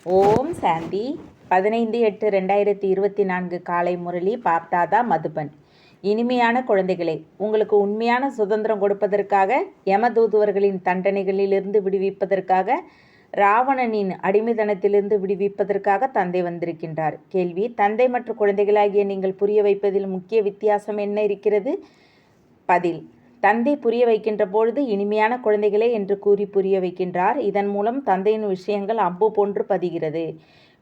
ஓம் சாந்தி 15/8/2024 காலை முரளி பாப்தாதா மதுபன். இனிமையான குழந்தைகளே, உங்களுக்கு உண்மையான சுதந்திரம் கொடுப்பதற்காக, யமதூதுவர்களின் தண்டனைகளிலிருந்து விடுவிப்பதற்காக, ராவணனின் அடிமைத்தனத்திலிருந்து விடுவிப்பதற்காக தந்தை வந்திருக்கின்றார். கேள்வி: தந்தை மற்றும் குழந்தைகளாகிய நீங்கள் புரிய வைப்பதில் முக்கிய வித்தியாசம் என்ன இருக்கிறது? பதில்: தந்தை புரிய வைக்கின்ற பொழுது இனிமையான குழந்தைகளே என்று கூறி புரிய வைக்கின்றார். இதன் மூலம் தந்தையின் விஷயங்கள் அம்பு போன்று பதிகிறது.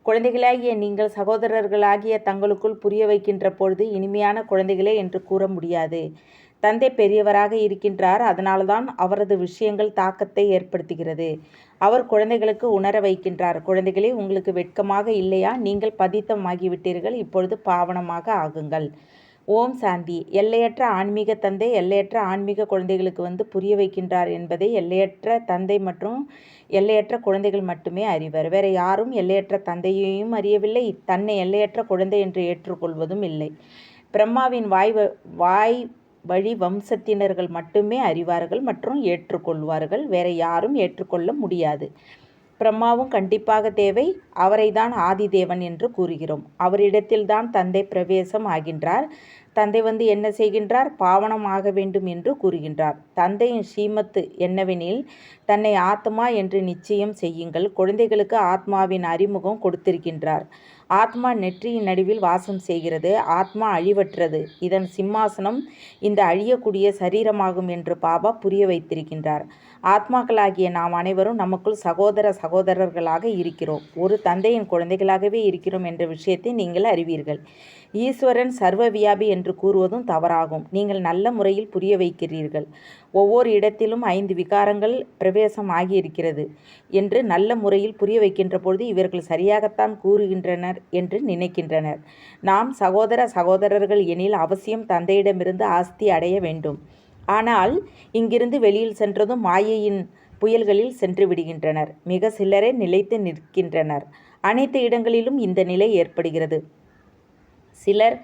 குழந்தைகளாகிய நீங்கள் சகோதரர்களாகிய தங்களுக்குள் புரிய வைக்கின்ற பொழுது இனிமையான குழந்தைகளே என்று கூற முடியாது. தந்தை பெரியவராக இருக்கின்றார். அதனால்தான் அவரது விஷயங்கள் தாக்கத்தை ஏற்படுத்துகிறது. அவர் குழந்தைகளுக்கு உணர வைக்கின்றார். குழந்தைகளே, உங்களுக்கு வெட்கமாக இல்லையா? நீங்கள் பதித்தமாகிவிட்டீர்கள். இப்பொழுது பாவனமாக ஆகுங்கள். ஓம் சாந்தி. எல்லையற்ற ஆன்மீக தந்தை எல்லையற்ற ஆன்மீக குழந்தைகளுக்கு வந்து புரிய வைக்கின்றார் என்பதை எல்லையற்ற தந்தை மற்றும் எல்லையற்ற குழந்தைகள் மட்டுமே அறிவர். வேற யாரும் எல்லையற்ற தந்தையையும் அறியவில்லை, தன்னை எல்லையற்ற குழந்தை என்று ஏற்றுக்கொள்வதும் இல்லை. பிரம்மாவின் வாய் வழி வம்சத்தினர்கள் மட்டுமே அறிவார்கள் மற்றும் ஏற்றுக்கொள்வார்கள். வேற யாரும் ஏற்றுக்கொள்ள முடியாது. பிரம்மாவும் கண்டிப்பாக தேவை. அவரைதான் ஆதிதேவன் என்று கூறுகிறோம். அவரிடத்தில்தான் தந்தை பிரவேசம் ஆகின்றார். தந்தை வந்து என்ன செய்கின்றார்? பாவனம் ஆக வேண்டும் என்று கூறுகின்றார். தந்தையின் ஸ்ரீமத்து என்னவெனில், தன்னை ஆத்மா என்று நிச்சயம் செய்யுங்கள். குழந்தைகளுக்கு ஆத்மாவின் அறிமுகம் கொடுத்திருக்கின்றார். ஆத்மா நெற்றியின் நடுவில் வாசம் செய்கிறது. ஆத்மா அழிவற்றது. இதன் சிம்மாசனம் இந்த அழியக்கூடிய சரீரமாகும் என்று பாபா புரிய வைத்திருக்கின்றார். ஆத்மாக்களாகிய நாம் அனைவரும் நமக்குள் சகோதரர்களாக இருக்கிறோம். ஒரு தந்தையின் குழந்தைகளாகவே இருக்கிறோம் என்ற விஷயத்தை நீங்கள் அறிவீர்கள். ஈஸ்வரன் சர்வ வியாபி என்று கூறுவதும் தவறாகும். நீங்கள் நல்ல முறையில் புரிய வைக்கிறீர்கள். ஒவ்வொரு இடத்திலும் 5 விகாரங்கள் பிரவேசம் ஆகியிருக்கிறது என்று நல்ல முறையில் புரிய வைக்கின்ற பொழுது இவர்கள் சரியாகத்தான் கூறுகின்றனர் என்று நினைக்கின்றனர். நாம் சகோதரர்கள் எனில் அவசியம் தந்தையிடமிருந்து ஆஸ்தி அடைய வேண்டும். ஆனால் இங்கிருந்து வெளியில் சென்றதும் மாயையின் புயல்களில் சென்று விடுகின்றனர். மிக சிலரே நிலைத்து நிற்கின்றனர். அனைத்து இடங்களிலும் இந்த நிலை ஏற்படுகிறது. சிலர்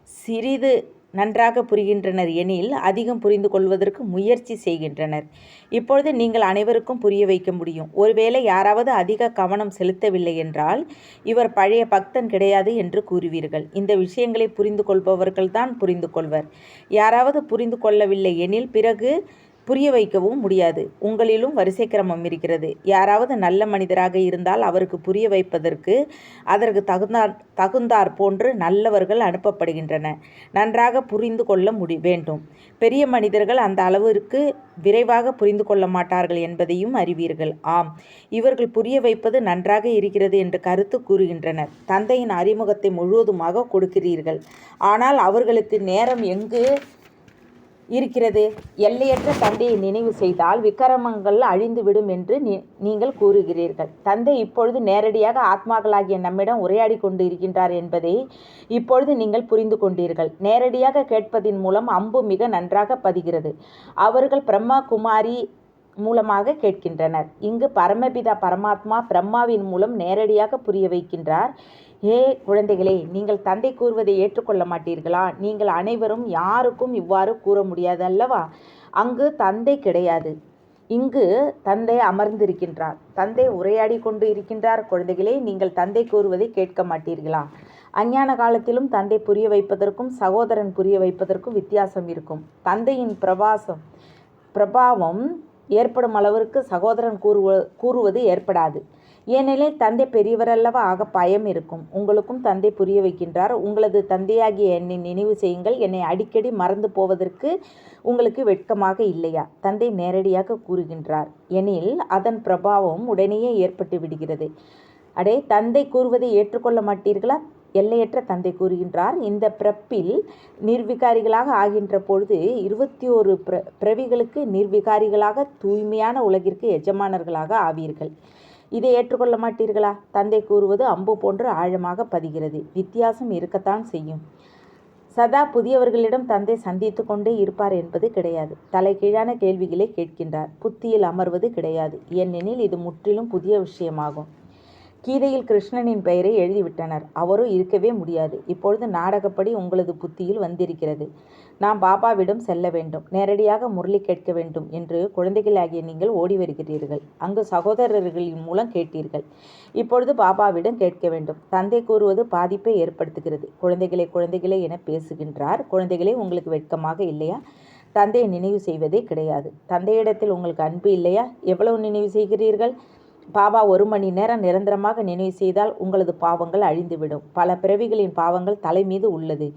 சிறிது நன்றாக புரிகின்றனர் எனில் அதிகம் புரிந்து கொள்வதற்கு முயற்சி செய்கின்றனர். இப்பொழுது நீங்கள் அனைவருக்கும் புரிய வைக்க முடியும். ஒருவேளை யாராவது அதிக கவனம் செலுத்தவில்லை என்றால் இவர் பழைய பக்தன் கிடையாது என்று கூறுவீர்கள். இந்த விஷயங்களை புரிந்து கொள்பவர்கள்தான் புரிந்து கொள்வர். யாராவது புரிந்து கொள்ளவில்லை எனில் பிறகு புரிய வைக்கவும் முடியாது. உங்களிலும் வரிசை கிரமம் இருக்கிறது. யாராவது நல்ல மனிதராக இருந்தால் அவருக்கு புரிய வைப்பதற்கு அதற்கு தகுந்தாற் போன்று நல்லவர்கள் அனுப்பப்படுகின்றன. நன்றாக புரிந்து கொள்ள வேண்டும். பெரிய மனிதர்கள் அந்த அளவிற்கு விரைவாக புரிந்து கொள்ள மாட்டார்கள் என்பதையும் அறிவீர்கள். ஆம், இவர்கள் புரிய வைப்பது நன்றாக இருக்கிறது என்று கருத்து கூறுகின்றனர். தந்தையின் அறிமுகத்தை முழுவதுமாக கொடுக்கிறீர்கள். ஆனால் அவர்களுக்கு நேரம் எங்கு இருக்கிறது? எல்லையற்ற தந்தையை நினைவு செய்தால் விக்கிரமங்கள் அழிந்துவிடும் என்று நீங்கள் கூறுகிறீர்கள். தந்தை இப்பொழுது நேரடியாக ஆத்மாக்களாகிய நம்மிடம் உரையாடி கொண்டு இருக்கின்றார் என்பதை இப்பொழுது நீங்கள் புரிந்து கொண்டீர்கள். நேரடியாக கேட்பதின் மூலம் அம்பு மிக நன்றாக பதிகிறது. அவர்கள் பிரம்மா குமாரி மூலமாக கேட்கின்றனர். இங்கு பரமபிதா பரமாத்மா பிரம்மாவின் மூலம் நேரடியாக புரிய வைக்கின்றார். குழந்தைகளே, நீங்கள் தந்தை கூறுவதை ஏற்றுக்கொள்ள மாட்டீர்களா? நீங்கள் அனைவரும் யாருக்கும் இவ்வாறு கூற முடியாது அல்லவா? அங்கு தந்தை கிடையாது. இங்கு தந்தை அமர்ந்திருக்கின்றார். தந்தை உரையாடி கொண்டு இருக்கின்றார். குழந்தைகளே, நீங்கள் தந்தை கூறுவதை கேட்க மாட்டீர்களா? அஞ்ஞான காலத்திலும் தந்தை புரிய வைப்பதற்கும் சகோதரன் புரிய வைப்பதற்கும் வித்தியாசம் இருக்கும். தந்தையின் பிரபாவம் ஏற்படும் அளவிற்கு சகோதரன் கூறுவது ஏற்படாது. ஏனெனில் தந்தை பெரியவரல்லவா, ஆக பயம் இருக்கும். உங்களுக்கும் தந்தை புரிய வைக்கின்றார். உங்களது தந்தையாகிய என்னை நினைவு செய்யுங்கள். என்னை அடிக்கடி மறந்து போவதற்கு உங்களுக்கு வெட்கமாக இல்லையா? தந்தை நேரடியாக கூறுகின்றார் எனில் அதன் பிரபாவம் உடனேயே ஏற்பட்டு விடுகிறது. தந்தை கூறுவதை ஏற்றுக்கொள்ள மாட்டீர்களா? எல்லையற்ற தந்தை கூறுகின்றார், இந்த பிறப்பில் நிர்விகாரிகளாக ஆகின்ற பொழுது 21 பிறவிகளுக்கு நிர்விகாரிகளாக தூய்மையான உலகிற்கு எஜமானர்களாக ஆவீர்கள். இதை ஏற்றுக்கொள்ள மாட்டீர்களா? தந்தை கூறுவது அம்பு போன்று ஆழமாக பதிகிறது. வித்தியாசம் இருக்கத்தான் செய்யும். சதா புதியவர்களிடம் தந்தை சந்தித்து கொண்டே இருப்பார் என்பது கிடையாது. தலைகீழான கேள்விகளை கேட்கின்றார். புத்தியில் அமர்வது கிடையாது. ஏனெனில் இது முற்றிலும் புதிய விஷயமாகும். கீதையில் கிருஷ்ணனின் பெயரை எழுதிவிட்டனர். அவரோ இருக்கவே முடியாது. இப்பொழுது நாடகப்படி உங்களது புத்தியில் வந்திருக்கிறது. நாம் பாபாவிடம் செல்ல வேண்டும், நேரடியாக முரளி கேட்க வேண்டும் என்று குழந்தைகளாகிய நீங்கள் ஓடி வருகிறீர்கள். அங்கு சகோதரர்களின் மூலம் கேட்டீர்கள். இப்பொழுது பாபாவிடம் கேட்க வேண்டும். தந்தை கூறுவது பாதிப்பை ஏற்படுத்துகிறது. குழந்தைகளே குழந்தைகளே என பேசுகின்றார். குழந்தைகளே, உங்களுக்கு வெட்கமாக இல்லையா? தந்தையை நினைவு செய்வதே கிடையாது. தந்தையிடத்தில் உங்களுக்கு அன்பு இல்லையா? எவ்வளவு நினைவு செய்கிறீர்கள்? பாபா 1 மணி நேரம் நிரந்தரமாக நினைவு செய்தால் உங்களது பாவங்கள் அழிந்துவிடும். பல பிறவிகளின் பாவங்கள் தலை மீது உள்ளது.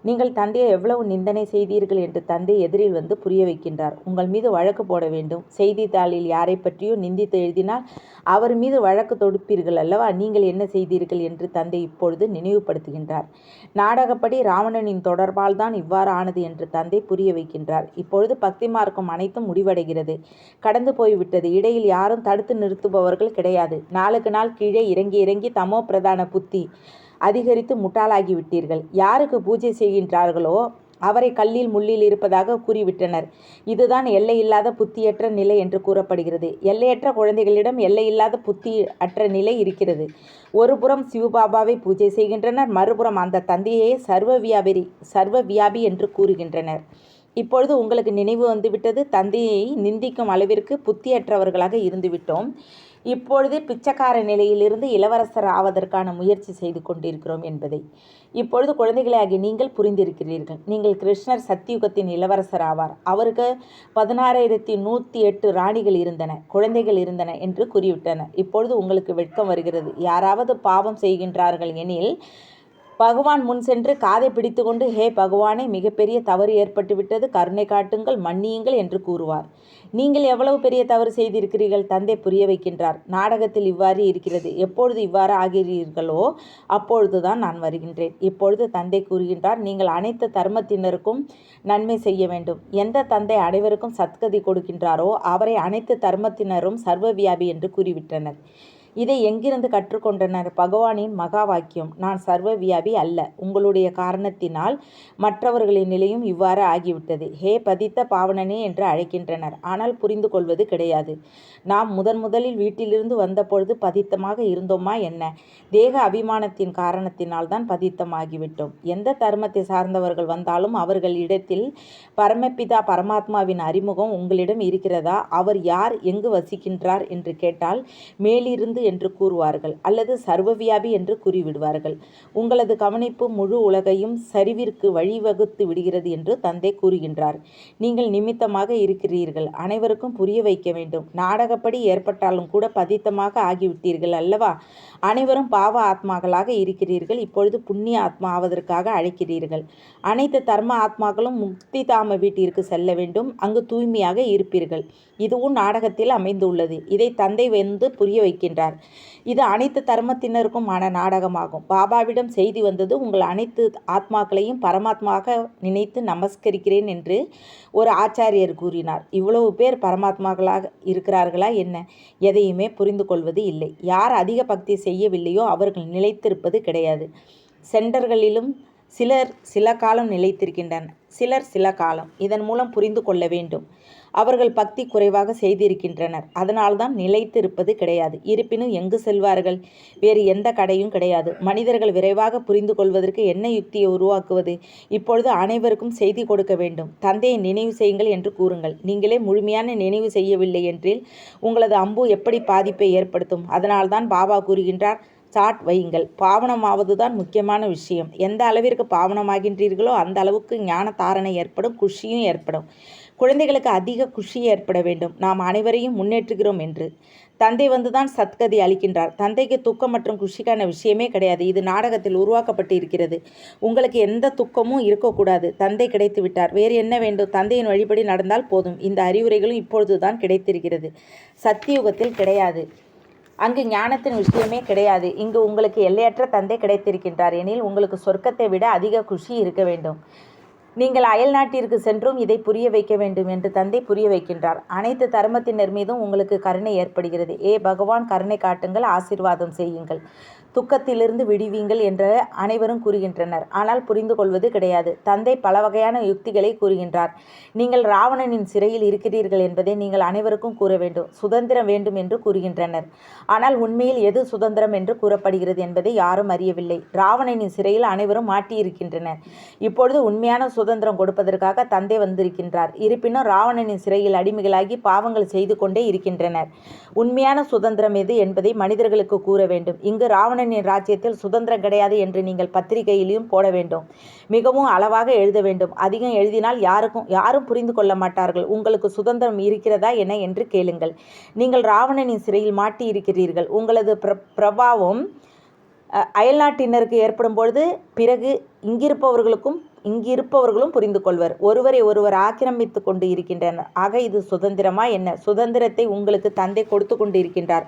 நீங்கள் தந்தையை எவ்வளவு நிந்தனை செய்தீர்கள் என்று தந்தை எதிரில் வந்து புரிய வைக்கின்றார். உங்கள் மீது வழக்கு போட வேண்டும். செய்தித்தாளில் யாரை பற்றியோ நிந்தித்து எழுதினால் அவர் மீது வழக்கு தொடுப்பீர்கள் அல்லவா? நீங்கள் என்ன செய்தீர்கள் என்று தந்தை இப்பொழுது நினைவுபடுத்துகின்றார். நாடகப்படி ராவணனின் தொடர்பால் தான் இவ்வாறு ஆனது என்று தந்தை புரிய வைக்கின்றார். இப்பொழுது பக்தி மார்க்கம் அனைத்தும் முடிவடைகிறது. கடந்து போய்விட்டது. இடையில் யாரும் தடுத்து நிறுத்துபவர்கள் கிடையாது. நாளுக்கு நாள் கீழே இறங்கி இறங்கி தமோ பிரதான புத்தி அதிகரித்து முட்டாளாகிவிட்டீர்கள். யாருக்கு பூஜை செய்கின்றார்களோ அவரை கல்லில் முள்ளில் இருப்பதாக கூறிவிட்டனர். இதுதான் எல்லையில்லாத புத்தியற்ற நிலை என்று கூறப்படுகிறது. எல்லையற்ற குழந்தைகளிடம் எல்லையில்லாத புத்தி அற்ற நிலை இருக்கிறது. ஒருபுறம் சிவபாபாவை பூஜை செய்கின்றனர், மறுபுறம் அந்த தந்தையே சர்வ வியாபி என்று கூறுகின்றனர். இப்பொழுது உங்களுக்கு நினைவு வந்துவிட்டது. தந்தையை நிந்திக்கும் அளவிற்கு புத்தியற்றவர்களாக இருந்துவிட்டோம். இப்பொழுது பிச்சைக்கார நிலையிலிருந்து இளவரசர் ஆவதற்கான முயற்சி செய்து கொண்டிருக்கிறோம் என்பதை இப்பொழுது குழந்தைகளாகி நீங்கள் புரிந்திருக்கிறீர்கள். நீங்கள் கிருஷ்ணர் சத்தியுகத்தின் இளவரசர் ஆவார். அவருக்கு 16,108 ராணிகள் இருந்தன, குழந்தைகள் இருந்தன என்று கூறிவிட்டனர். இப்பொழுது உங்களுக்கு வெட்கம் வருகிறது. யாராவது பாவம் செய்கின்றார்கள் எனில் பகவான் முன் சென்று காதை பிடித்து கொண்டு, ஹே பகவானே, மிகப்பெரிய தவறு ஏற்பட்டுவிட்டது, கருணை காட்டுங்கள், மன்னியுங்கள் என்று கூறுவார். நீங்கள் எவ்வளவு பெரிய தவறு செய்திருக்கிறீர்கள்? தந்தை புரிய வைக்கின்றார். நாடகத்தில் இவ்வாறு இருக்கிறது. எப்பொழுது இவ்வாறு ஆகிறீர்களோ அப்பொழுதுதான் நான் வருகின்றேன். இப்பொழுது தந்தை கூறுகின்றார், நீங்கள் அனைத்து தர்மத்தினருக்கும் நன்மை செய்ய வேண்டும். எந்த தந்தை அனைவருக்கும் சத்கதி கொடுக்கின்றாரோ அவரை அனைத்து தர்மத்தினரும் சர்வவியாபி என்று கூறிவிட்டனர். இதை எங்கிருந்து கற்றுக்கொண்டனர்? பகவானின் மகா வாக்கியம், நான் சர்வ வியாபி அல்ல. உங்களுடைய காரணத்தினால் மற்றவர்களின் நிலையும் இவ்வாறு ஆகிவிட்டது. ஹே பதித்த பாவனனே என்று அழைக்கின்றனர். ஆனால் புரிந்து கொள்வது கிடையாது. நாம் முதலில் வீட்டிலிருந்து வந்தபொழுது பதித்தமாக இருந்தோமா என்ன? தேக அபிமானத்தின் காரணத்தினால் தான் பதித்தமாகிவிட்டோம். எந்த தர்மத்தை சார்ந்தவர்கள் வந்தாலும் அவர்கள் இடத்தில் பரமபிதா பரமாத்மாவின் அறிமுகம் உங்களிடம் இருக்கிறதா? அவர் யார், எங்கு வசிக்கின்றார் என்று கேட்டால் மேலிருந்து என்று கூறுவார்கள், அல்லது சர்வவியாபி என்று கூறிவிடுவார்கள். உங்களது கவனிப்பு முழு உலகையும் சரிவிற்கு வழிவகுத்து விடுகிறது என்று தந்தை கூறுகின்றார். நீங்கள் நிமித்தமாக இருக்கிறீர்கள். அனைவருக்கும் புரிய வைக்க வேண்டும். நாடகப்படி ஏற்பட்டாலும் கூட பதித்தமாக ஆகிவிட்டீர்கள் அல்லவா? அனைவரும் பாவ ஆத்மாக்களாக இருக்கிறீர்கள். இப்பொழுது புண்ணிய ஆத்மா ஆவதற்காக அழைக்கிறீர்கள். அனைத்து தர்ம ஆத்மாக்களும் முக்தி தாம வீட்டிற்கு செல்ல வேண்டும். அங்கு தூய்மையாக இருப்பீர்கள். இதுவும் நாடகத்தில் அமைந்துள்ளது. இதை தந்தை வந்து புரிய வைக்கின்றார். இது அனைத்து தர்மத்தினருக்குமான நாடகமாகும். பாபாவிடம் செய்தி வந்தது, உங்கள் அனைத்து ஆத்மாக்களையும் பரமாத்மாக நினைத்து நமஸ்கரிக்கிறேன் என்று ஒரு ஆச்சாரியர் கூறினார். இவ்வளவு பேர் பரமாத்மாக்களாக இருக்கிறார்களா என்ன? எதையுமே புரிந்து கொள்வது இல்லை. யார் அதிக பக்தி செய்யவில்லையோ அவர்கள் நிலைத்திருப்பது கிடையாது. சென்டர்களிலும் சிலர் சில காலம் நிலைத்திருக்கின்றனர், சிலர் சில காலம். இதன் மூலம் புரிந்து கொள்ள வேண்டும். அவர்கள் பக்தி குறைவாக செய்திருக்கின்றனர். அதனால்தான் நிலைத்து இருப்பது கிடையாது. இருப்பினும் எங்கு செல்வார்கள்? வேறு எந்த கடையும் கிடையாது. மனிதர்கள் விரைவாக புரிந்து கொள்வதற்கு என்ன யுக்தியை உருவாக்குவது? இப்பொழுது அனைவருக்கும் செய்தி கொடுக்க வேண்டும். தந்தையை நினைவு செய்யுங்கள் என்று கூறுங்கள். நீங்களே முழுமையான நினைவு செய்யவில்லை என்றில் உங்களது அம்பு எப்படி பாதிப்பை ஏற்படுத்தும்? அதனால்தான் பாபா கூறுகின்றார், சாட் வையுங்கள். பாவனமாவதுதான் முக்கியமான விஷயம். எந்த அளவிற்கு பாவனமாகின்றீர்களோ அந்த அளவுக்கு ஞான தாரணை ஏற்படும், குஷியும் ஏற்படும். குழந்தைகளுக்கு அதிக குஷி ஏற்பட வேண்டும். நாம் அனைவரையும் முன்னேற்றுகிறோம் என்று தந்தை வந்துதான் சத்கதி அளிக்கின்றார். தந்தைக்கு துக்கம் மற்றும் குஷிக்கான விஷயமே கிடையாது. இது நாடகத்தில் உருவாக்கப்பட்டு இருக்கிறது. உங்களுக்கு எந்த துக்கமும் இருக்கக்கூடாது. தந்தை கிடைத்து விட்டார். வேறு என்ன வேண்டும்? தந்தையின் வழிபடி நடந்தால் போதும். இந்த அறிவுரைகளும் இப்பொழுதுதான் கிடைத்திருக்கிறது. சத்தியுகத்தில் கிடையாது. அங்கு ஞானத்தின் விஷயமே கிடையாது. இங்கு உங்களுக்கு எல்லையற்ற தந்தை கிடைத்திருக்கின்றார் எனில் உங்களுக்கு சொர்க்கத்தை விட அதிக குஷி இருக்க வேண்டும். நீங்கள் அயல் நாட்டிற்கு சென்றும் இதை புரிய வைக்க வேண்டும் என்று தந்தை புரிய வைக்கின்றார். அனைத்து தர்மத்தினர் மீதும் உங்களுக்கு கருணை ஏற்படுகிறது. ஏ பகவான், கருணை காட்டுங்கள், ஆசீர்வாதம் செய்யுங்கள். துக்கத்திலிருந்து விடுவீங்கள் என்று அனைவரும் கூறுகின்றனர். ஆனால் புரிந்து கொள்வது கிடையாது. தந்தை பல வகையான யுக்திகளை கூறுகின்றார். நீங்கள் ராவணனின் சிறையில் இருக்கிறீர்கள் என்பதை நீங்கள் அனைவருக்கும் கூற வேண்டும். சுதந்திரம் வேண்டும் என்று கூறுகின்றனர். ஆனால் உண்மையில் எது சுதந்திரம் என்று கூறப்படுகிறது என்பதை யாரும் அறியவில்லை. ராவணனின் சிறையில் அனைவரும் மாட்டியிருக்கின்றனர். இப்பொழுது உண்மையான சுதந்திரம் கொடுப்பதற்காக தந்தை வந்திருக்கின்றார். இருப்பினும் ராவணனின் சிறையில் அடிமைகளாகி பாவங்கள் செய்து கொண்டே இருக்கின்றனர். உண்மையான சுதந்திரம் எது என்பதை மனிதர்களுக்கு கூற வேண்டும். இங்கு ராவணனின் ராஜ்யத்தில் சுதந்திரம் கிடையாது என்று நீங்கள் பத்திரிகையிலும் போட வேண்டும். மிகவும் அளவாக எழுத வேண்டும். அதிகம் எழுதினால் யாரும் புரிந்து கொள்ள மாட்டார்கள். உங்களுக்கு சுதந்திரம் இருக்கிறதா என என்று கேளுங்கள். நீங்கள் ராவணனின் சிறையில் மாட்டி இருக்கிறீர்கள். உங்களது பிரபாவம் அயல்நாட்டினருக்கு ஏற்படும் பொழுது பிறகு இங்கிருப்பவர்களும் புரிந்து கொள்வர். ஒருவரை ஒருவர் ஆக்கிரமித்து கொண்டு இருக்கின்றனர். ஆக இது சுதந்திரமா என்ன? சுதந்திரத்தை உங்களுக்கு தந்தை கொடுத்து கொண்டு இருக்கின்றார்.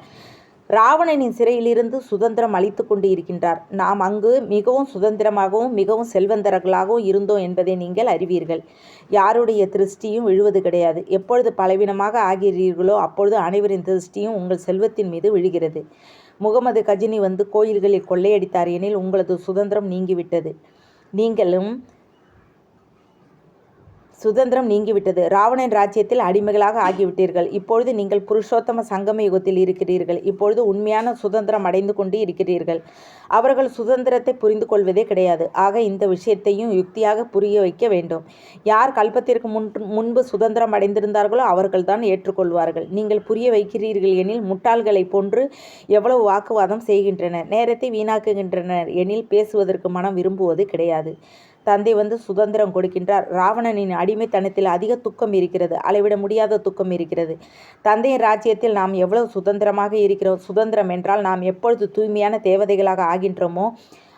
ராவணனின் சிறையிலிருந்து சுதந்திரம் அளித்து கொண்டு இருக்கின்றார். நாம் அங்கு மிகவும் சுதந்திரமாகவும் மிகவும் செல்வந்தர்களாகவும் இருந்தோம் என்பதை நீங்கள் அறிவீர்கள். யாருடைய திருஷ்டியும் விழுவது கிடையாது. எப்பொழுது பலவீனமாக ஆகிறீர்களோ அப்பொழுது அனைவரின் திருஷ்டியும் உங்கள் செல்வத்தின் மீது விழுகிறது. முகமது கஜினி வந்து கோயில்களில் கொள்ளையடித்தார் எனில் உங்களது சுதந்திரம் நீங்கிவிட்டது. சுதந்திரம் நீங்கிவிட்டது. ராவணன் ராஜ்யத்தில் அடிமைகளாக ஆகிவிட்டீர்கள். இப்பொழுது நீங்கள் புருஷோத்தம சங்கம யுகத்தில் இருக்கிறீர்கள். இப்பொழுது உண்மையான சுதந்திரம் அடைந்து கொண்டு இருக்கிறீர்கள். அவர்கள் சுதந்திரத்தை புரிந்து கொள்வதே கிடையாது. ஆக இந்த விஷயத்தையும் யுக்தியாக புரிய வைக்க வேண்டும். யார் கல்பத்திற்கு முன்பு சுதந்திரம் அடைந்திருந்தார்களோ அவர்கள்தான் ஏற்றுக்கொள்வார்கள். நீங்கள் புரிய வைக்கிறீர்கள் எனில் முட்டாள்களை போன்று எவ்வளவு வாக்குவாதம் செய்கின்றனர். நேரத்தை வீணாக்குகின்றனர் எனில் பேசுவதற்கு மனம் விரும்புவது கிடையாது. தந்தை வந்து சுதந்திரம் கொடுக்கின்றார். ராவணனின் அடிமைத்தனத்தில் அதிக துக்கம் இருக்கிறது. அளவிட முடியாத துக்கம் இருக்கிறது. தந்தையின் ராஜ்யத்தில் நாம் எவ்வளவு சுதந்திரமாக இருக்கிறோம். சுதந்திரம் என்றால் நாம் எப்பொழுது தூய்மையான தேவதைகளாக ஆகின்றோமோ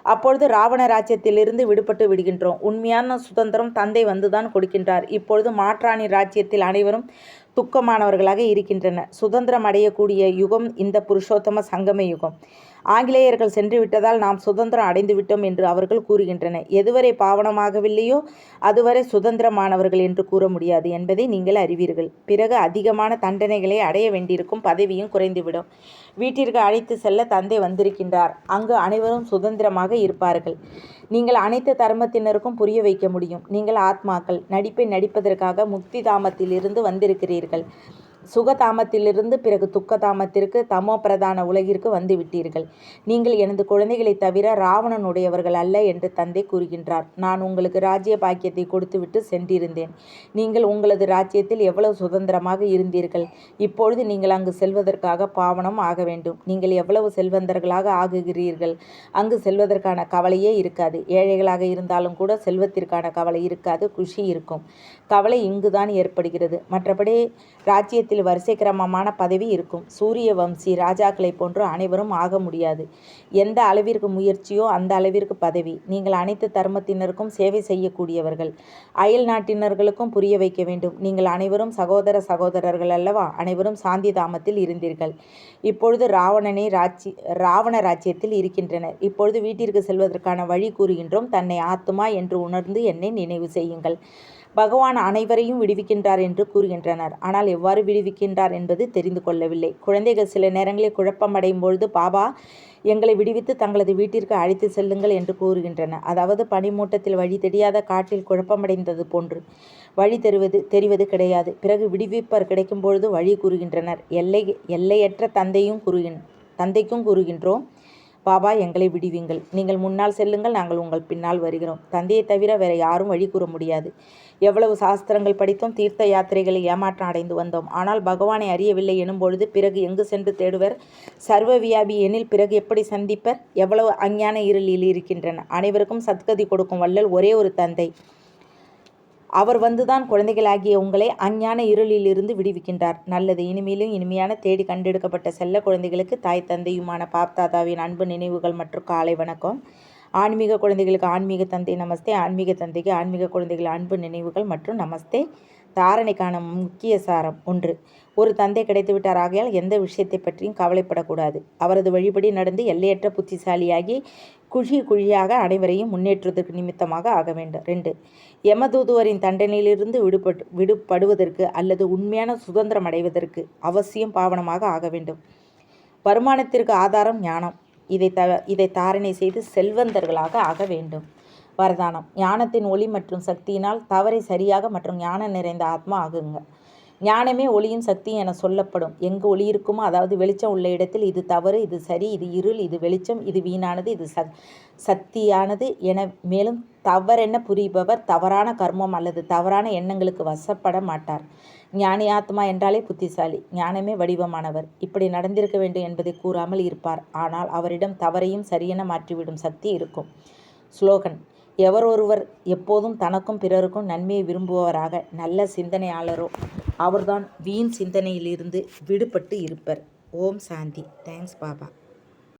அப்பொழுது ராவண ராஜ்யத்திலிருந்து விடுபட்டு விடுகின்றோம். உண்மையான சுதந்திரம் தந்தை வந்துதான் கொடுக்கின்றார். இப்பொழுது மாற்றாணி ராஜ்யத்தில் அனைவரும் துக்கமானவர்களாக இருக்கின்றனர். சுதந்திரம் அடையக்கூடிய யுகம் இந்த புருஷோத்தம சங்கம யுகம். ஆங்கிலேயர்கள் சென்று விட்டதால் நாம் சுதந்திரம் அடைந்து விட்டோம் என்று அவர்கள் கூறுகின்றனர். எதுவரை பாவனமாகவில்லையோ அதுவரை சுதந்திரமானவர்கள் என்று கூற முடியாது என்பதை நீங்கள் அறிவீர்கள். பிறகு அதிகமான தண்டனைகளை அடைய வேண்டியிருக்கும். பதவியும் குறைந்துவிடும். வீட்டிற்கு அழைத்து செல்ல தந்தை வந்திருக்கின்றார். அங்கு அனைவரும் சுதந்திரமாக இருப்பார்கள். நீங்கள் அனைத்து தர்மத்தினருக்கும் புரிய வைக்க முடியும். நீங்கள் ஆத்மாக்கள். நடிப்பை நடிப்பதற்காக முக்தி தாமத்திலிருந்து வந்திருக்கிறீர்கள். சுகதாமத்திலிருந்து பிறகு துக்கதாமத்திற்கு தமோ பிரதான உலகிற்கு வந்து விட்டீர்கள். நீங்கள் எனது குழந்தைகளை தவிர ராவணனுடையவர்கள் அல்ல என்று தந்தை கூறுகின்றார். நான் உங்களுக்கு ராஜ்ய பாக்கியத்தை கொடுத்துவிட்டு சென்றிருந்தேன். நீங்கள் உங்களது ராஜ்யத்தில் எவ்வளவு சுதந்திரமாக இருந்தீர்கள். இப்பொழுது நீங்கள் அங்கு செல்வதற்காக பாவனம் ஆக வேண்டும். நீங்கள் எவ்வளவு செல்வந்தர்களாக ஆகுகிறீர்கள். அங்கு செல்வதற்கான கவலையே இருக்காது. ஏழைகளாக இருந்தாலும் கூட செல்வத்திற்கான கவலை இருக்காது. குஷி இருக்கும். கவலை இங்குதான் ஏற்படுகிறது. மற்றபடி ராஜ்யத்தில் வரிசை கிரமமான பதவி இருக்கும். சூரிய வம்சி ராஜாக்களை போன்று அனைவரும் ஆக முடியாது. எந்த அளவிற்கு முயற்சியோ அந்த அளவிற்கு பதவி. நீங்கள் அனைத்து தர்மத்தினருக்கும் சேவை செய்யக்கூடியவர்கள். அயல் நாட்டினர்களுக்கும் புரிய வைக்க வேண்டும். நீங்கள் அனைவரும் சகோதரர்கள் அல்லவா? அனைவரும் சாந்தி தாமத்தில் இருந்தீர்கள். இப்பொழுது ராவண ராஜ்யத்தில் இருக்கின்றனர். இப்பொழுது வீட்டிற்கு செல்வதற்கான வழி கூறுகின்றோம். தன்னை ஆத்துமா என்று உணர்ந்து என்னை நினைவு செய்யுங்கள். பகவான் அனைவரையும் விடுவிக்கின்றார் என்று கூறுகின்றனர். ஆனால் எவ்வாறு விடுவிக்கின்றார் என்பது தெரிந்து கொள்ளவில்லை. குழந்தைகள் சில நேரங்களில் குழப்பம் அடையும் பொழுது பாபா எங்களை விடுவித்து தங்களது வீட்டிற்கு அழைத்து செல்லுங்கள் என்று கூறுகின்றனர். அதாவது பனிமூட்டத்தில் வழி தெரியாத காட்டில் குழப்பமடைந்தது போன்று வழி தெரிவது கிடையாது. பிறகு விடுவிப்பர் கிடைக்கும் பொழுது வழி கூறுகின்றனர். எல்லையற்ற தந்தைக்கும் கூறுகின்றோம், பாபா எங்களை விடுவீங்கள். நீங்கள் முன்னால் செல்லுங்கள், நாங்கள் உங்கள் பின்னால் வருகிறோம். தந்தையை தவிர வேற யாரும் வழி கூற முடியாது. எவ்வளவு சாஸ்திரங்கள் படித்தோம். தீர்த்த யாத்திரைகளை ஏமாற்றம் அடைந்து வந்தோம். ஆனால் பகவானை அறியவில்லை எனும் பொழுது பிறகு எங்கு சென்று தேடுவர்? சர்வ வியாபி எனில் பிறகு எப்படி சந்திப்பர்? எவ்வளவு அஞ்ஞான இருளில் இருக்கின்றன. அனைவருக்கும் சத்கதி கொடுக்கும் வள்ளல் ஒரே ஒரு தந்தை. அவர் வந்துதான் குழந்தைகளாகிய உங்களை அஞ்ஞான இருளிலிருந்து விடுவிக்கின்றார். நல்லது. இனிமேலும் இனிமையான தேடி கண்டெடுக்கப்பட்ட செல்ல குழந்தைகளுக்கு தாய் தந்தையுமான பாப்தாதாவின் அன்பு நினைவுகள் மற்றும் காலை வணக்கம். ஆன்மீக குழந்தைகளுக்கு ஆன்மீக தந்தை நமஸ்தே. ஆன்மீக தந்தைக்கு ஆன்மீக குழந்தைகள் அன்பு நினைவுகள் மற்றும் நமஸ்தே. தாரணைக்கான முக்கிய சாரம் 1. ஒரு தந்தை கிடைத்துவிட்டார். ஆகையால் எந்த விஷயத்தை பற்றியும் கவலைப்படக்கூடாது. அவரது வழிபடி நடந்து எல்லையற்ற புத்திசாலியாகி குழியாக அனைவரையும் முன்னேற்றுவதற்கு நிமித்தமாக ஆக வேண்டும். 2. யமதூதுவரின் தண்டனையிலிருந்து விடுபடுவதற்கு அல்லது உண்மையான சுதந்திரம் அடைவதற்கு அவசியம் பாவனமாக ஆக வேண்டும். வருமானத்திற்கு ஆதாரம் ஞானம். இதை தாரணை செய்து செல்வந்தர்களாக ஆக வேண்டும். வரதானம்: ஞானத்தின் ஒளி மற்றும் சக்தியினால் தவறை சரியாக மற்றும் ஞானம் நிறைந்த ஆத்மா ஆகுங்க. ஞானமே ஒளியும் சக்தியும் என சொல்லப்படும். எங்கு ஒளி இருக்குமோ, அதாவது வெளிச்சம் உள்ள இடத்தில் இது தவறு, இது சரி, இது இருள், இது வெளிச்சம், இது வீணானது, இது சக்தியானது என மேலும் தவறென புரிபவர் தவறான கர்மம் அல்லது தவறான எண்ணங்களுக்கு வசப்பட மாட்டார். ஞானி ஆத்மா என்றாலே புத்திசாலி, ஞானமே வடிவமானவர், இப்படி நடந்திருக்க வேண்டும் என்பதை கூறாமல் இருப்பார். ஆனால் அவரிடம் தவறையும் சரியென மாற்றிவிடும் சக்தி இருக்கும். ஸ்லோகன்: எவர் ஒருவர் எப்போதும் தனக்கும் பிறருக்கும் நன்மையை விரும்புபவராக நல்ல சிந்தனையாளரோ அவர்தான் வீண் சிந்தனையிலிருந்து விடுபட்டு இருப்பர். ஓம் சாந்தி. தேங்க்ஸ் பாபா.